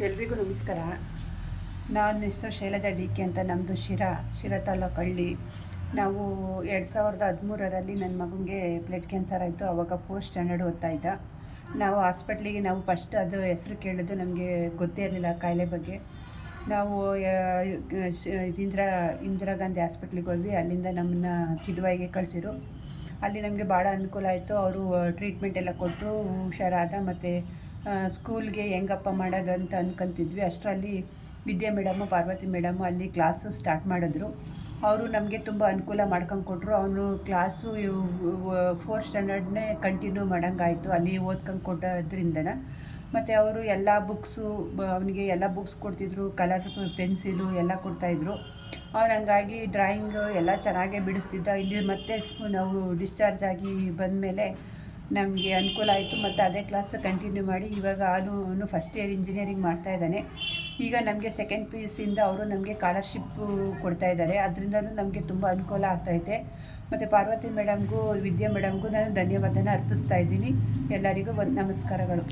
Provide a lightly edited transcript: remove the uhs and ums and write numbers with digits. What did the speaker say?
ಎಲ್ರಿಗೂ ನಮಸ್ಕಾರ. ನಾನು ಹೆಸರು ಶೈಲಜಾ ಡಿ ಕೆ ಅಂತ. ನಮ್ಮದು ಶಿರಾ ತಾಲೂಕು ಹಳ್ಳಿ. ನಾವು 2013ರಲ್ಲಿ ನನ್ನ ಮಗನಿಗೆ ಬ್ಲಡ್ ಕ್ಯಾನ್ಸರ್ ಆಯಿತು. ಆವಾಗ 4th ಸ್ಟ್ಯಾಂಡರ್ಡ್ ಓದ್ತಾಯಿದ್ದ. ನಾವು ಹಾಸ್ಪಿಟ್ಲಿಗೆ ಫಸ್ಟ್ ಅದು ಹೆಸರು ಕೇಳಿದ್ದು ನಮಗೆ ಗೊತ್ತೇ ಇರಲಿಲ್ಲ ಕಾಯಿಲೆ ಬಗ್ಗೆ. ನಾವು ಇಂದಿರಾ ಗಾಂಧಿ ಹಾಸ್ಪಿಟ್ಲಿಗೆ ಹೋದ್ವಿ. ಅಲ್ಲಿಂದ ನಮ್ಮನ್ನ ಕಿದ್ವಾಯಿಗೆ ಕಳಿಸಿರು. ಅಲ್ಲಿ ನಮಗೆ ಭಾಳ ಅನುಕೂಲ ಆಯಿತು. ಅವರು ಟ್ರೀಟ್ಮೆಂಟ್ ಎಲ್ಲ ಕೊಟ್ಟರು, ಹುಷಾರಾದ. ಮತ್ತು ಸ್ಕೂಲ್ಗೆ ಹೆಂಗಪ್ಪ ಮಾಡೋದಂತ ಅನ್ಕೊಂತಿದ್ವಿ. ಅಷ್ಟರಲ್ಲಿ ವಿದ್ಯಾ ಮೇಡಮು, ಪಾರ್ವತಿ ಮೇಡಮು ಅಲ್ಲಿ ಕ್ಲಾಸು ಸ್ಟಾರ್ಟ್ ಮಾಡಿದ್ರು. ಅವರು ನಮಗೆ ತುಂಬ ಅನುಕೂಲ ಮಾಡ್ಕೊಂಡು ಕೊಟ್ಟರು. ಅವನು ಕ್ಲಾಸು 4th ಸ್ಟ್ಯಾಂಡರ್ಡ್ನೇ ಕಂಟಿನ್ಯೂ ಮಾಡೋಂಗಾಯಿತು ಅಲ್ಲಿ ಓದ್ಕೊಂಡು ಕೊಟ್ಟೋದ್ರಿಂದನ. ಮತ್ತು ಅವರು ಎಲ್ಲ ಬುಕ್ಸು ಅವನಿಗೆ ಎಲ್ಲ ಬುಕ್ಸ್ ಕೊಡ್ತಿದ್ರು, ಕಲರ್ ಪೆನ್ಸಿಲು ಎಲ್ಲ ಕೊಡ್ತಾಯಿದ್ರು. ಅವನು ಹಂಗಾಗಿ ಡ್ರಾಯಿಂಗು ಎಲ್ಲ ಚೆನ್ನಾಗೇ ಬಿಡಿಸ್ತಿದ್ದ. ಇಲ್ಲಿ ಮತ್ತೆ ನಾವು ಡಿಸ್ಚಾರ್ಜ್ ಆಗಿ ಬಂದಮೇಲೆ ನಮಗೆ ಅನುಕೂಲ ಆಯಿತು. ಮತ್ತು ಅದೇ ಕ್ಲಾಸ್ ಕಂಟಿನ್ಯೂ ಮಾಡಿ ಇವಾಗ ಅವನು ಫಸ್ಟ್ ಇಯರ್ ಇಂಜಿನಿಯರಿಂಗ್ ಮಾಡ್ತಾಯಿದ್ದಾನೆ. ಈಗ ನಮಗೆ ಸೆಕೆಂಡ್ PUC ಇಂದ ಅವರು ನಮಗೆ ಸ್ಕಾಲರ್ಶಿಪ್ಪು ಕೊಡ್ತಾಯಿದ್ದಾರೆ. ಅದರಿಂದಲೂ ನಮಗೆ ತುಂಬ ಅನುಕೂಲ ಆಗ್ತೈತೆ. ಮತ್ತು ಪಾರ್ವತಿ ಮೇಡಮ್ಗೂ, ವಿದ್ಯಾ ಮೇಡಮ್ಗೂ ನಾನು ಧನ್ಯವಾದನ ಅರ್ಪಿಸ್ತಾ ಇದ್ದೀನಿ. ಎಲ್ಲರಿಗೂ ನಮಸ್ಕಾರಗಳು.